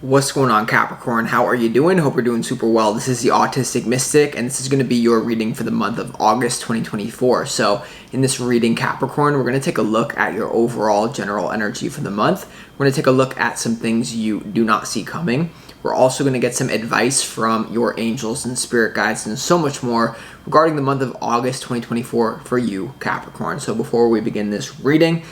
What's going on, Capricorn? How are you doing? Hope you're doing super well. This is the Autistic Mystic, and this is going to be your reading for the month of August 2024. So in this reading, Capricorn, we're going to take a look at your overall general energy for the month. We're going to take a look at some things you do not see coming. We're also going to get some advice from your angels and spirit guides and so much more regarding the month of August 2024 for you, Capricorn. So before we begin this reading,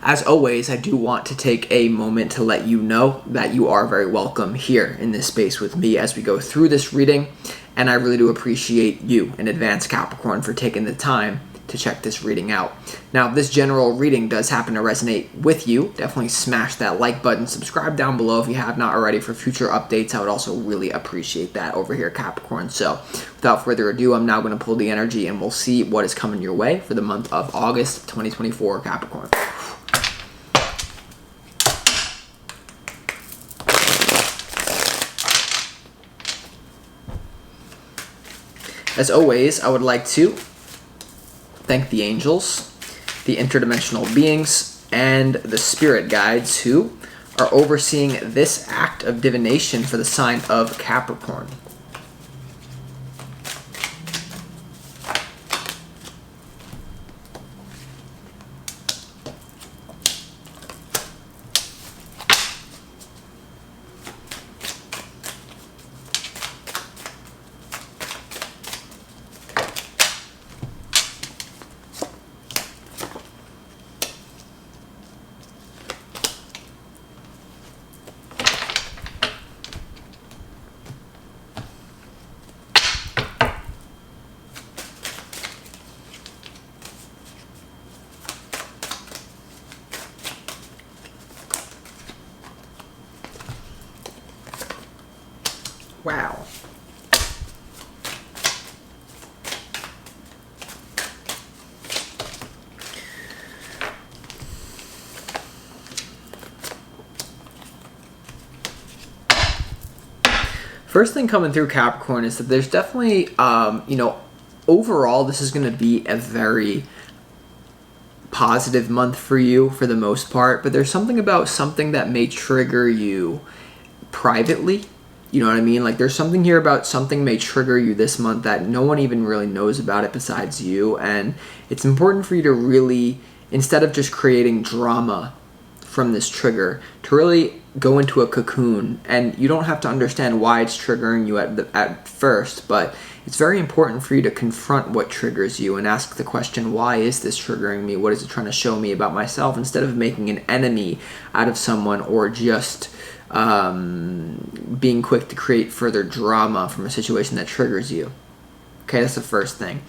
as always, I do want to take a moment to let you know that you are very welcome here in this space with me as we go through this reading, and I really do appreciate you in advance, Capricorn, for taking the time to check this reading out. Now, if this general reading does happen to resonate with you, definitely smash that like button, subscribe down below if you have not already for future updates. I would also really appreciate that over here, Capricorn. So without further ado, I'm now going to pull the energy and we'll see what is coming your way for the month of August 2024, Capricorn. As always, I would like to thank the angels, the interdimensional beings, and the spirit guides who are overseeing this act of divination for the sign of Capricorn. Wow. First thing coming through, Capricorn, is that there's definitely, overall, this is going to be a very positive month for you for the most part, but there's something about something that may trigger you privately. You know what I mean? Like, there's something here about something may trigger you this month that no one even really knows about it besides you. And it's important for you to really, instead of just creating drama from this trigger, to really go into a cocoon. And you don't have to understand why it's triggering you at first, but it's very important for you to confront what triggers you and ask the question, why is this triggering me? What is it trying to show me about myself? Instead of making an enemy out of someone or just being quick to create further drama from a situation that triggers you. Okay, that's the first thing.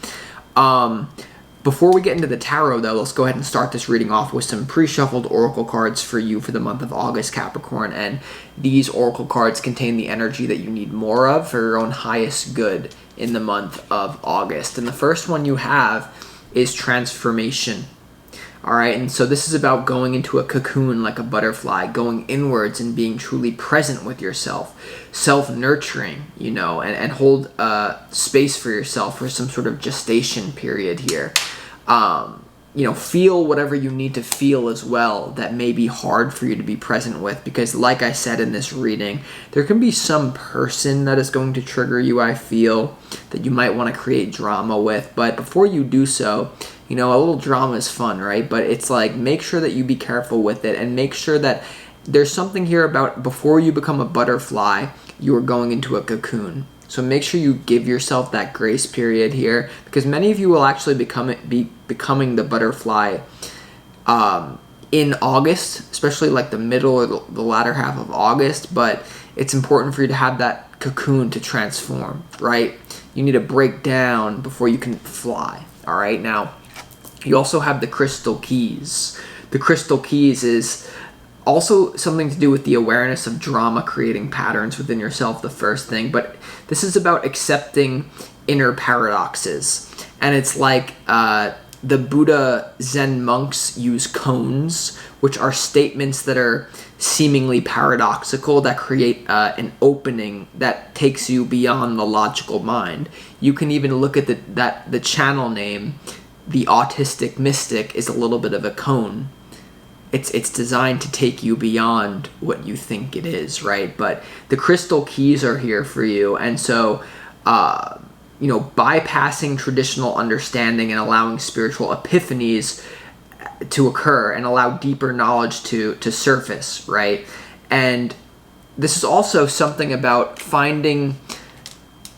Before we get into the tarot, though, let's go ahead and start this reading off with some pre-shuffled oracle cards for you for the month of August, Capricorn. And these oracle cards contain the energy that you need more of for your own highest good in the month of August. And the first one you have is transformation. All right, and so this is about going into a cocoon like a butterfly, going inwards and being truly present with yourself, self-nurturing, and hold space for yourself for some sort of gestation period here. Feel whatever you need to feel as well that may be hard for you to be present with, because like I said in this reading, there can be some person that is going to trigger you, I feel, that you might want to create drama with. But before you do so, a little drama is fun, right? But it's like, make sure that you be careful with it and make sure that there's something here about before you become a butterfly, you are going into a cocoon. So make sure you give yourself that grace period here, because many of you will actually be becoming the butterfly in August, especially like the middle or the latter half of August. But it's important for you to have that cocoon to transform, right? You need to break down before you can fly. All right, now you also have the crystal keys. The crystal keys is also something to do with the awareness of drama creating patterns within yourself, the first thing. But this is about accepting inner paradoxes. And it's like the Buddha Zen monks use koans, which are statements that are seemingly paradoxical, that create an opening that takes you beyond the logical mind. You can even look at the channel name, the Autistic Mystic, is a little bit of a koan. it's designed to take you beyond what you think it is, right? But the crystal keys are here for you, and so bypassing traditional understanding and allowing spiritual epiphanies to occur and allow deeper knowledge to surface, right? And this is also something about finding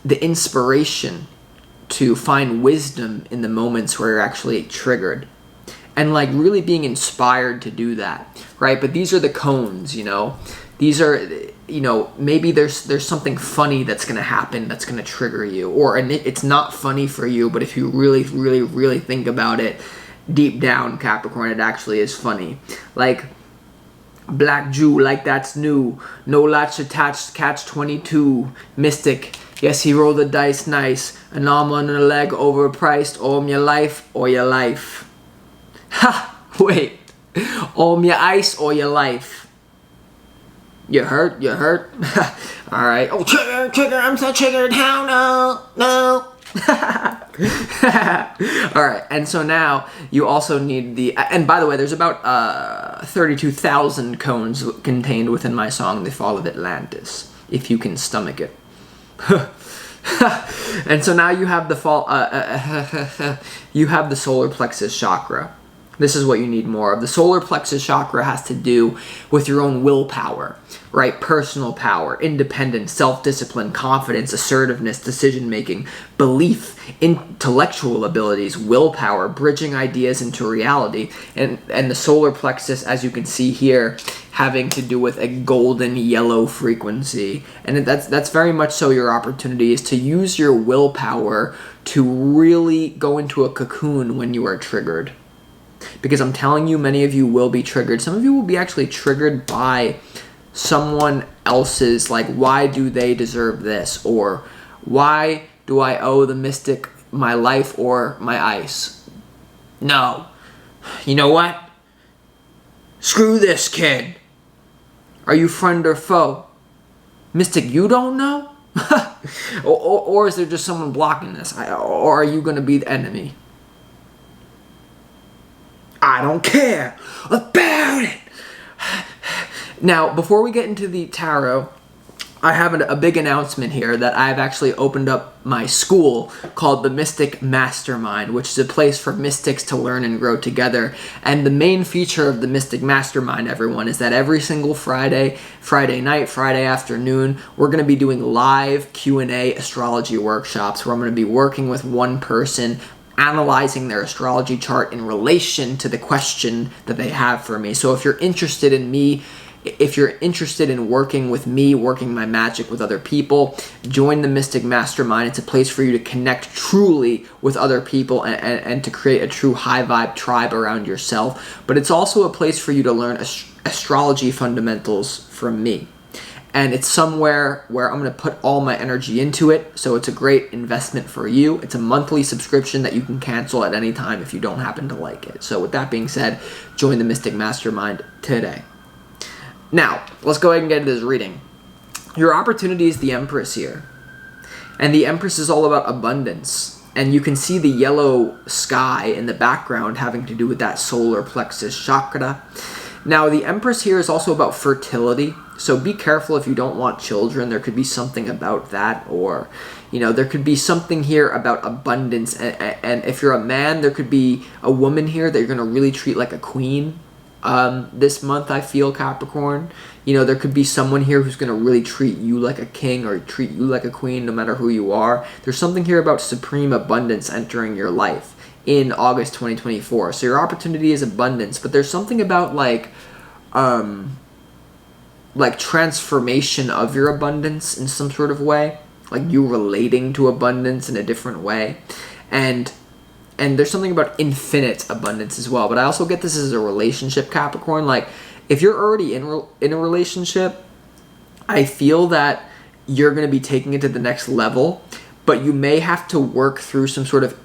the inspiration to find wisdom in the moments where you're actually triggered, and like really being inspired to do that, right? But these are the cones, these are, maybe there's something funny that's going to happen that's going to trigger you, and it's not funny for you, but if you really, really, really think about it deep down, Capricorn, it actually is funny. Like, Black Jew, like that's new. No latch attached, catch 22. Mystic, yes, he rolled the dice nice. An arm on a leg overpriced. Om your life or your life. Ha! Wait. Om your ice or your life. You hurt? You hurt? Alright. Oh, trigger, I'm so triggered. How? No. Alright, and so now you also need the, and by the way, there's about 32,000 cones contained within my song, The Fall of Atlantis, if you can stomach it. And so now you have the you have the solar plexus chakra. This is what you need more of. The solar plexus chakra has to do with your own willpower, right? Personal power, independence, self-discipline, confidence, assertiveness, decision-making, belief, intellectual abilities, willpower, bridging ideas into reality. And the solar plexus, as you can see here, having to do with a golden yellow frequency. And that's very much so your opportunity, is to use your willpower to really go into a cocoon when you are triggered. Because I'm telling you, many of you will be triggered. Some of you will be actually triggered by someone else's, like, why do they deserve this? Or why do I owe the mystic my life or my ice? No. You know what? Screw this kid. Are you friend or foe? Mystic, you don't know? or is there just someone blocking this? Or are you going to be the enemy? I don't care about it. Now, before we get into the tarot, I have a big announcement here that I've actually opened up my school called the Mystic Mastermind, which is a place for mystics to learn and grow together. And the main feature of the Mystic Mastermind, everyone, is that every single Friday night, Friday afternoon, we're going to be doing live Q&A astrology workshops where I'm going to be working with one person, analyzing their astrology chart in relation to the question that they have for me. So if you're interested in me, if you're interested in working with me, working my magic with other people, join the Mystic Mastermind. It's a place for you to connect truly with other people and to create a true high vibe tribe around yourself. But it's also a place for you to learn astrology fundamentals from me. And it's somewhere where I'm going to put all my energy into it, so it's a great investment for you. It's a monthly subscription that you can cancel at any time if you don't happen to like it. So with that being said, join the Mystic Mastermind today. Now, let's go ahead and get into this reading. Your opportunity is the Empress here. And the Empress is all about abundance. And you can see the yellow sky in the background having to do with that solar plexus chakra. Now, the Empress here is also about fertility. So be careful if you don't want children. There could be something about that, or, there could be something here about abundance. And if you're a man, there could be a woman here that you're going to really treat like a queen this month, I feel, Capricorn. There could be someone here who's going to really treat you like a king or treat you like a queen, no matter who you are. There's something here about supreme abundance entering your life in August 2024. So your opportunity is abundance, but there's something about like transformation of your abundance in some sort of way, like you relating to abundance in a different way. And there's something about infinite abundance as well. But I also get this as a relationship, Capricorn. Like, if you're already in a relationship, I feel that you're going to be taking it to the next level, but you may have to work through some sort of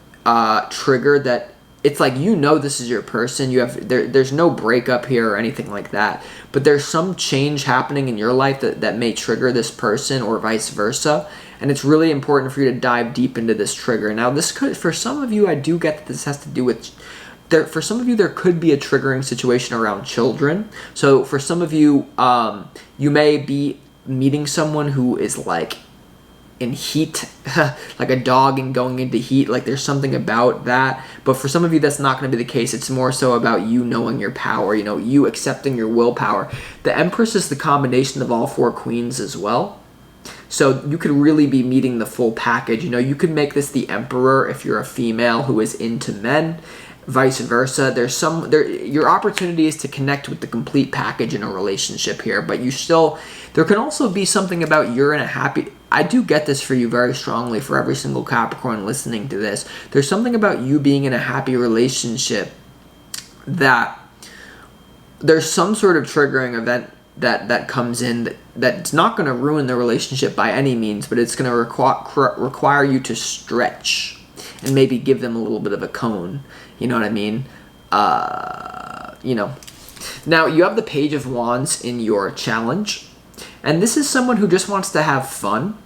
trigger that it's like, this is your person. There's no breakup here or anything like that, but there's some change happening in your life that may trigger this person or vice versa. And it's really important for you to dive deep into this trigger. Now, this could, for some of you, I do get that this has to do with for some of you, there could be a triggering situation around children. So for some of you, you may be meeting someone who is like in heat, like a dog and going into heat. Like there's something about that. But for some of you, that's not going to be the case. It's more so about you knowing your power, you accepting your willpower. The Empress is the combination of all 4 queens as well. So you could really be meeting the full package. You could make this the Emperor if you're a female who is into men. Vice versa. Your opportunity is to connect with the complete package in a relationship here, but there can also be something about you're in a happy. I do get this for you very strongly for every single Capricorn listening to this. There's something about you being in a happy relationship that there's some sort of triggering event that comes in that's not going to ruin the relationship by any means, but it's going to require you to stretch and maybe give them a little bit of a cone. You know what I mean? Now, you have the Page of Wands in your challenge. And this is someone who just wants to have fun.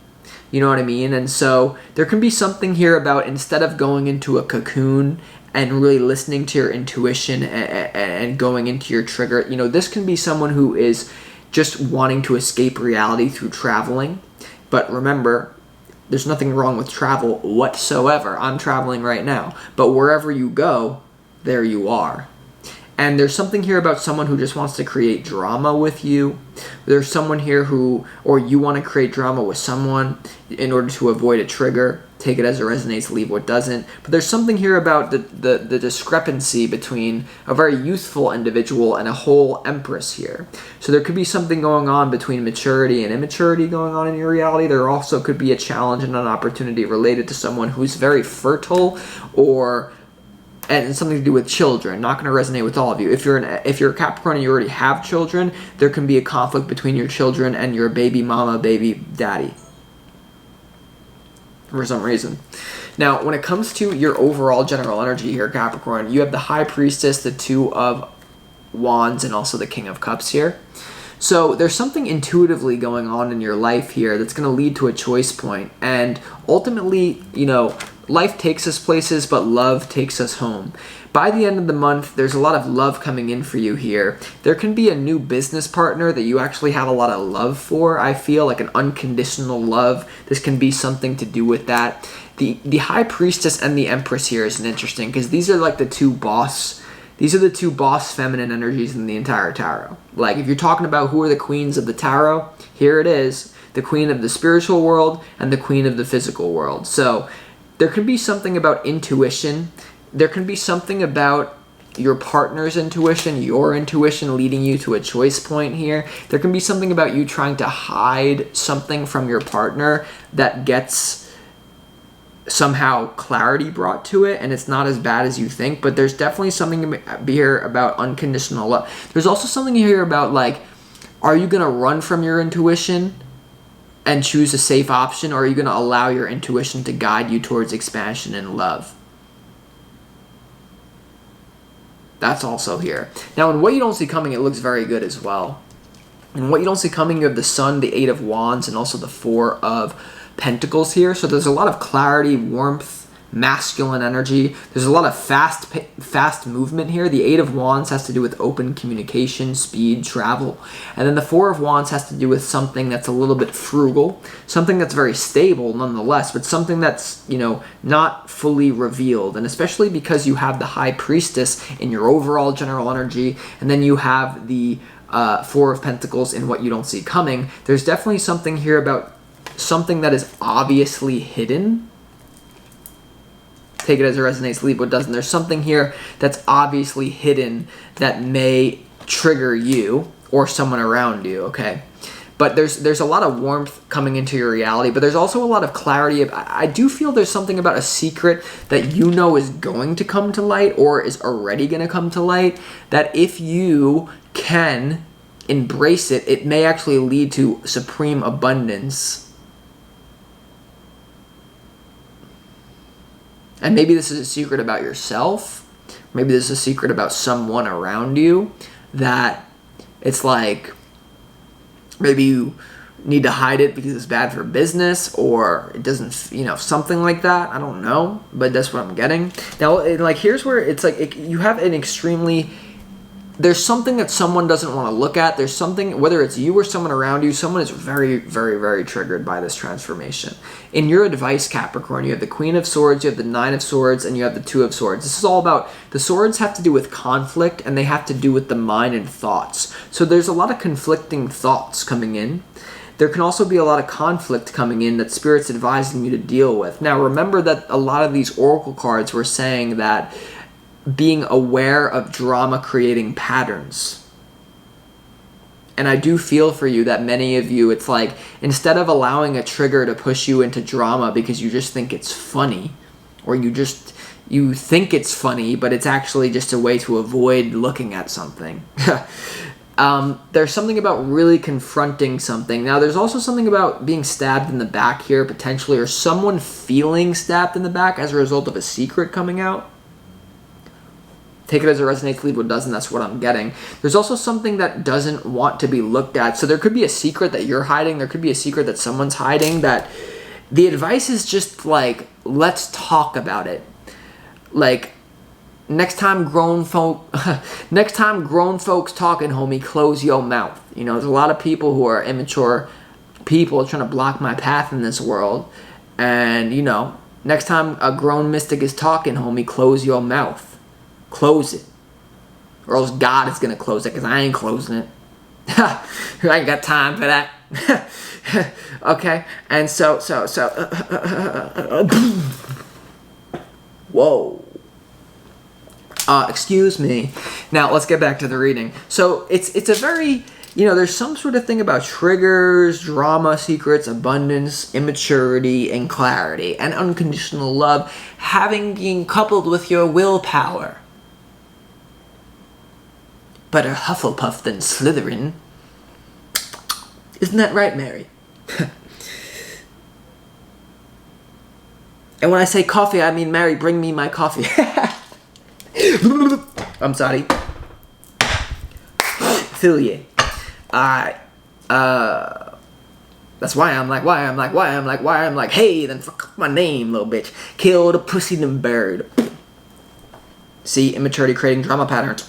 You know what I mean? And so there can be something here about instead of going into a cocoon and really listening to your intuition and going into your trigger, this can be someone who is just wanting to escape reality through traveling. But remember, there's nothing wrong with travel whatsoever. I'm traveling right now. But wherever you go, there you are. And there's something here about someone who just wants to create drama with you. There's someone here or you want to create drama with someone in order to avoid a trigger. Take it as it resonates, leave what doesn't. But there's something here about the discrepancy between a very youthful individual and a whole Empress here. So there could be something going on between maturity and immaturity going on in your reality. There also could be a challenge and an opportunity related to someone who's very fertile and something to do with children. Not going to resonate with all of you. If you're a Capricorn and you already have children, there can be a conflict between your children and your baby mama, baby daddy, for some reason. Now, when it comes to your overall general energy here, Capricorn, you have the High Priestess, the 2 of Wands, and also the King of Cups here. So there's something intuitively going on in your life here that's going to lead to a choice point. And ultimately, life takes us places, but love takes us home. By the end of the month, there's a lot of love coming in for you here. There can be a new business partner that you actually have a lot of love for, I feel, like an unconditional love. This can be something to do with that. The High Priestess and the Empress here is interesting because these are like the two boss feminine energies in the entire tarot. Like if you're talking about who are the queens of the tarot, here it is. The queen of the spiritual world and the queen of the physical world. So there can be something about intuition. There can be something about your partner's intuition, your intuition leading you to a choice point here. There can be something about you trying to hide something from your partner that gets somehow clarity brought to it, and it's not as bad as you think, but there's definitely something here about unconditional love. There's also something here about, like, are you going to run from your intuition and choose a safe option, or are you going to allow your intuition to guide you towards expansion and love? That's also here. Now, in what you don't see coming, it looks very good as well. In what you don't see coming, you have the Sun, the 8 of Wands, and also the 4 of Pentacles here. So there's a lot of clarity, warmth, masculine energy. There's a lot of fast movement here. The 8 of Wands has to do with open communication, speed, travel. And then the 4 of Wands has to do with something that's a little bit frugal, something that's very stable nonetheless, but something that's, not fully revealed. And especially because you have the High Priestess in your overall general energy, and then you have the 4 of Pentacles in what you don't see coming, there's definitely something here about something that is obviously hidden. Take it as it resonates, leave what doesn't. There's something here that's obviously hidden that may trigger you or someone around you, okay? But there's a lot of warmth coming into your reality, but there's also a lot of clarity. I do feel there's something about a secret that is going to come to light or is already going to come to light, that if you can embrace it, it may actually lead to supreme abundance. And maybe this is a secret about yourself. Maybe this is a secret about someone around you that it's like maybe you need to hide it because it's bad for business, or it doesn't, you know, something like that. I don't know, but that's what I'm getting. Now, like, here's where it's like you have an extremely, there's something that someone doesn't want to look at. There's something, whether it's you or someone around you, someone is very, very, very triggered by this transformation. In your advice, Capricorn, you have the Queen of Swords, you have the Nine of Swords, and you have the Two of Swords. This is all about, the swords have to do with conflict, and they have to do with the mind and thoughts. So there's a lot of conflicting thoughts coming in. There can also be a lot of conflict coming in that Spirit's advising you to deal with. Now, remember that a lot of these oracle cards were saying that being aware of drama creating patterns. And I do feel for you that many of you, it's like, instead of allowing a trigger to push you into drama because you just think it's funny, or you think it's funny, but it's actually just a way to avoid looking at something. There's something about really confronting something. Now, there's also something about being stabbed in the back here, potentially, or someone feeling stabbed in the back as a result of a secret coming out. Take it as it resonates, leave what doesn't. That's what I'm getting. There's also something that doesn't want to be looked at. So there could be a secret that you're hiding. There could be a secret that someone's hiding, that the advice is just like, let's talk about it. Like, next time grown folks talking, homie, close your mouth. You know, there's a lot of people who are immature people trying to block my path in this world. And, you know, next time a grown mystic is talking, homie, close your mouth. Close it, or else God is gonna close it, because I ain't closing it. I ain't got time for that. Okay, and so whoa, excuse me. Now let's get back to the reading. So it's a very, you know, there's some sort of thing about triggers, drama, secrets, abundance, immaturity, and clarity, and unconditional love being coupled with your willpower. Better Hufflepuff than Slytherin. Isn't that right, Mary? And when I say coffee, I mean, Mary, bring me my coffee. I'm sorry. Affiliate. Alright. That's why I'm like, hey, then fuck up my name, little bitch. Kill the pussy and bird. See, immaturity creating drama patterns.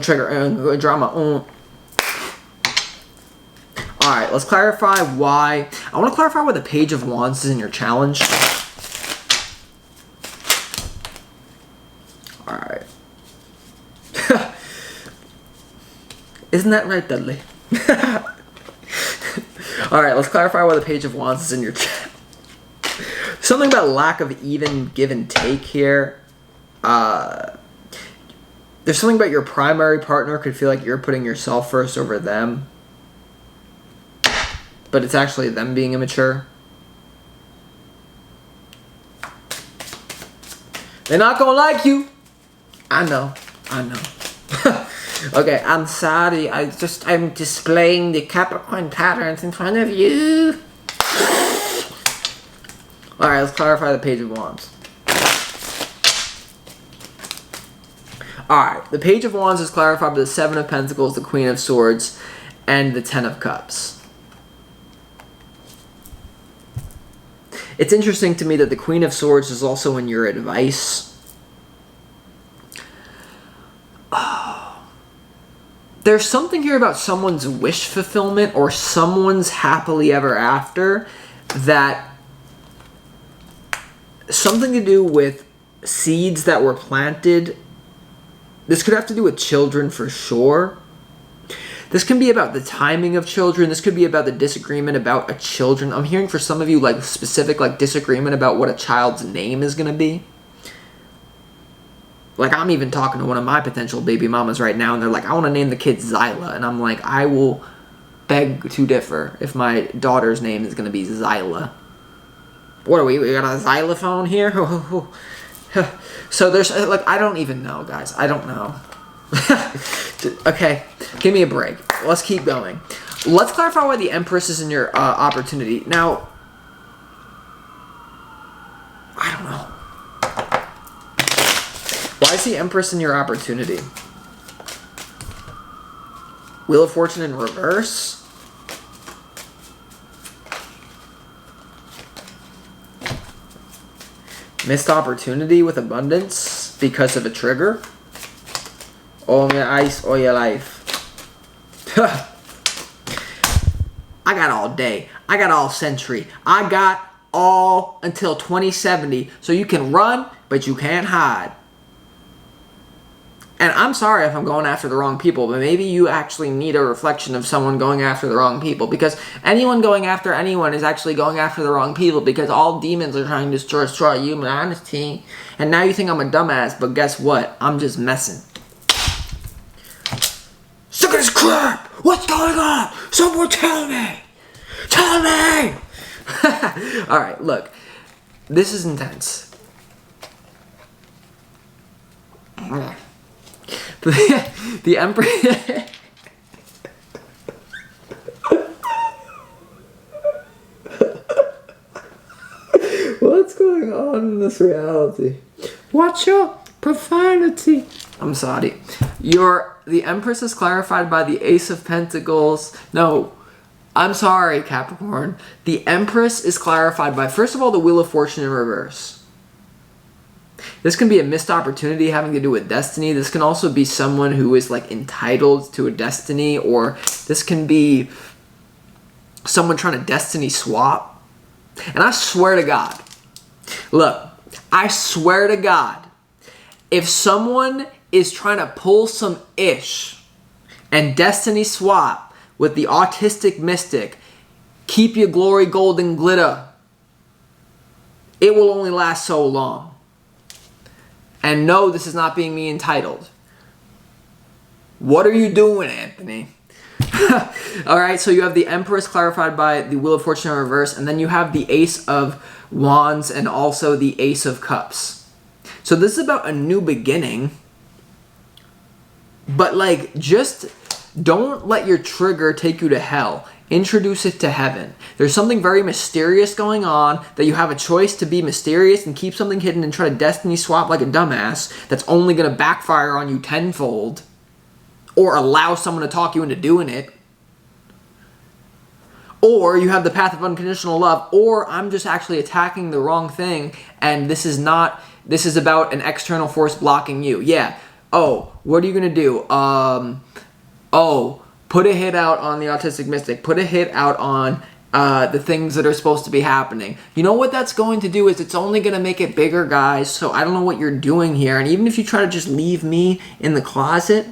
Trigger, drama. Alright, let's clarify why. I want to clarify why the Page of Wands is in your challenge. Alright. Isn't that right, Dudley? Alright, let's clarify why the Page of Wands is in your challenge. Something about lack of even give and take here. There's something about your primary partner could feel like you're putting yourself first over them. But it's actually them being immature. They're not gonna like you. I know. Okay, I'm sorry. I'm displaying the Capricorn patterns in front of you. Alright, let's clarify the Page of Wands. Alright, the Page of Wands is clarified by the Seven of Pentacles, the Queen of Swords, and the Ten of Cups. It's interesting to me that the Queen of Swords is also in your advice. There's something here about someone's wish fulfillment or someone's happily ever after, that something to do with seeds that were planted. This could have to do with children for sure. This can be about the timing of children. This could be about the disagreement about a children. I'm hearing for some of you like specific like disagreement about what a child's name is going to be. Like, I'm even talking to one of my potential baby mamas right now, and they're like, I want to name the kid Zyla. And I'm like, I will beg to differ if my daughter's name is going to be Zyla. What are we got a xylophone here? So there's, like, I don't even know, guys. I don't know. Okay, give me a break. Let's keep going. Let's clarify why the Empress is in your opportunity. Now, I don't know. Why is the Empress in your opportunity? Wheel of Fortune in reverse? Missed opportunity with abundance because of a trigger. Oh, my ice, oh, your life. I got all day. I got all century. I got all until 2070. So you can run, but you can't hide. And I'm sorry if I'm going after the wrong people, but maybe you actually need a reflection of someone going after the wrong people. Because anyone going after anyone is actually going after the wrong people, because all demons are trying to destroy human honesty. And now you think I'm a dumbass, but guess what? I'm just messing. Look at this crap! What's going on? Someone tell me! Tell me! Alright, look. This is intense. The Emperor... What's going on in this reality? Watch your profanity. I'm sorry. The Empress is clarified by the Ace of Pentacles. No, I'm sorry, Capricorn. The Empress is clarified by, first of all, the Wheel of Fortune in reverse. This can be a missed opportunity having to do with destiny. This can also be someone who is like entitled to a destiny, or this can be someone trying to destiny swap. And I swear to God, look, I swear to God, if someone is trying to pull some ish and destiny swap with the autistic mystic, keep your glory golden glitter, it will only last so long. And no, this is not being me entitled. What are you doing, Anthony? Alright, so you have the Empress clarified by the Wheel of Fortune in reverse, and then you have the Ace of Wands and also the Ace of Cups. So this is about a new beginning. But like, just don't let your trigger take you to hell. Introduce it to heaven. There's something very mysterious going on that you have a choice to be mysterious and keep something hidden and try to destiny swap like a dumbass that's only going to backfire on you tenfold, or allow someone to talk you into doing it. Or you have the path of unconditional love, or I'm just actually attacking the wrong thing and this is about an external force blocking you. Yeah. Oh, what are you going to do? Put a hit out on the autistic mystic. Put a hit out on the things that are supposed to be happening. You know what that's going to do is it's only going to make it bigger, guys. So I don't know what you're doing here. And even if you try to just leave me in the closet,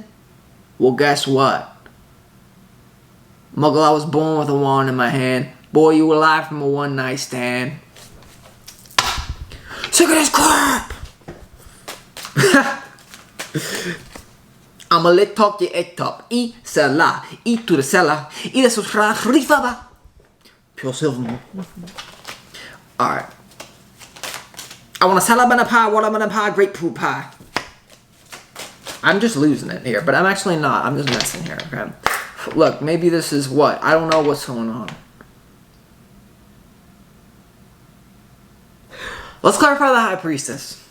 well, guess what? Muggle, I was born with a wand in my hand. Boy, you were alive from a one-night stand. Sick of this crap! I'm a lit talk the egg top. I sella. I to the cellar. I the subscribe. Rifaba. Pure silver. Alright. I want a salad pie, watermelon pie, grapefruit pie. I'm just losing it here, but I'm actually not. I'm just messing here, okay? Look, maybe this is what? I don't know what's going on. Let's clarify the High Priestess.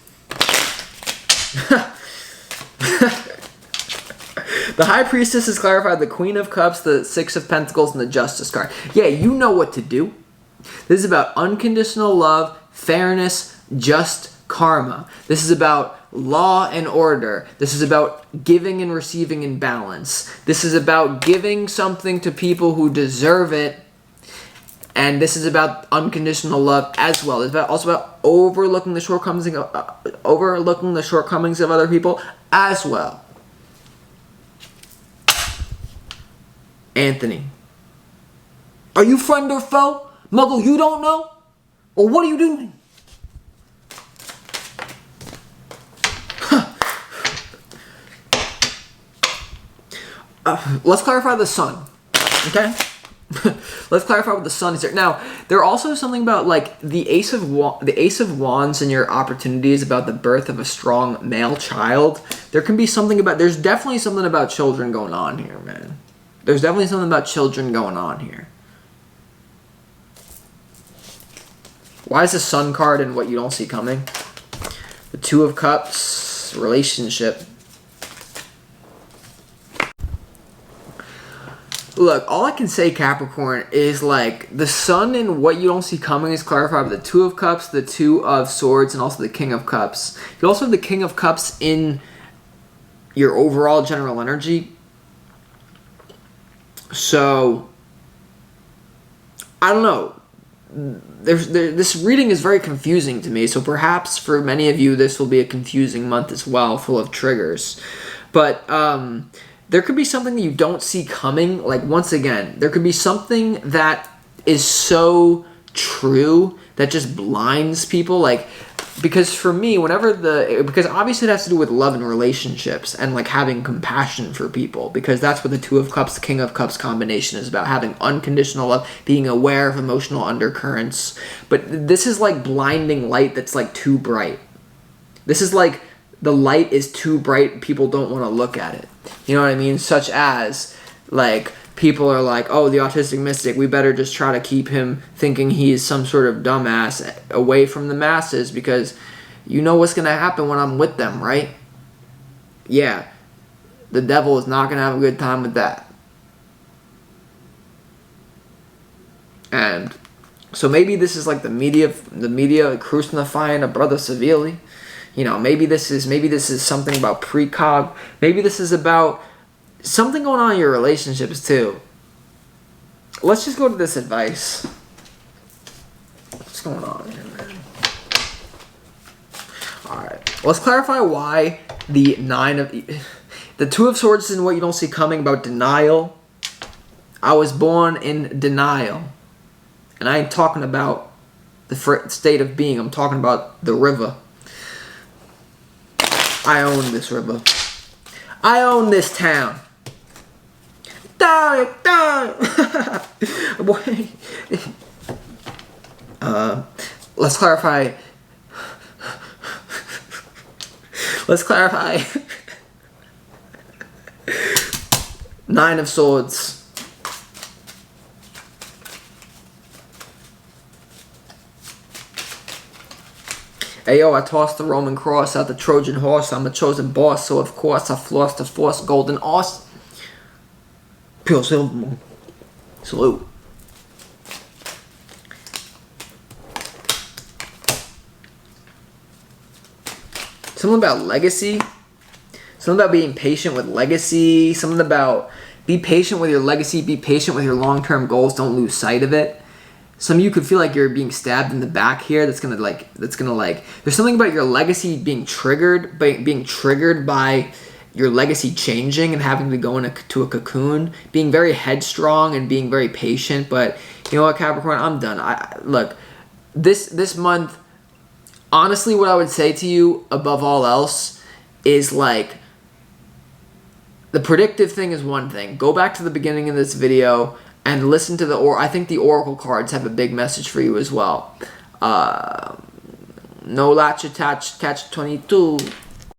The High Priestess is clarified the Queen of Cups, the Six of Pentacles, and the Justice card. Yeah, you know what to do. This is about unconditional love, fairness, just karma. This is about law and order. This is about giving and receiving in balance. This is about giving something to people who deserve it. And this is about unconditional love as well. It's also about overlooking the shortcomings of other people as well. Anthony, are you friend or foe? Muggle, you don't know? Or what are you doing? Let's clarify the sun, okay? Let's clarify what the sun is here. Now, there's also something about like the Ace of Wands and your opportunities about the birth of a strong male child. There can be something about, there's definitely something about children going on here, man. There's definitely something about children going on here. Why is the Sun card and what you don't see coming? The Two of Cups, relationship. Look, all I can say, Capricorn, is like the sun and what you don't see coming is clarified by the Two of Cups, the Two of Swords, and also the King of Cups. You also have the King of Cups in your overall general energy. So, I don't know. This reading is very confusing to me, so perhaps for many of you this will be a confusing month as well, full of triggers. But there could be something that you don't see coming. Like, once again, there could be something that is so true that just blinds people. Like, because for me, because obviously it has to do with love and relationships and like having compassion for people, because that's what the Two of Cups, King of Cups combination is about, having unconditional love, being aware of emotional undercurrents. But this is like blinding light that's like too bright. This is like the light is too bright, people don't want to look at it. You know what I mean? Such as, like, people are like, oh, the autistic mystic, we better just try to keep him thinking he's some sort of dumbass away from the masses, because you know what's going to happen when I'm with them, right? Yeah, the devil is not going to have a good time with that. And so maybe this is like the media crucifying a brother severely. You know, maybe this is something about precog. Maybe this is about something going on in your relationships too. Let's just go to this advice. What's going on here, man? Alright. Let's clarify why the Two of Swords is what you don't see coming, about denial. I was born in denial. And I ain't talking about the state of being. I'm talking about the river. I own this river. I own this town. Die. Let's clarify. Nine of Swords. Hey yo, I tossed the Roman cross out the Trojan horse. I'm a chosen boss, so of course I flossed the force golden horse. Pure silver. Salute. Something about legacy. Something about being patient with legacy. Something about be patient with your legacy. Be patient with your long-term goals. Don't lose sight of it. Some of you could feel like you're being stabbed in the back here. There's something about your legacy being triggered by your legacy changing and having to go into a cocoon, being very headstrong and being very patient. But you know what, Capricorn, I'm done. Look, this month, honestly, what I would say to you above all else is like, the predictive thing is one thing. Go back to the beginning of this video and listen to I think the Oracle cards have a big message for you as well. No latch attached, catch 22.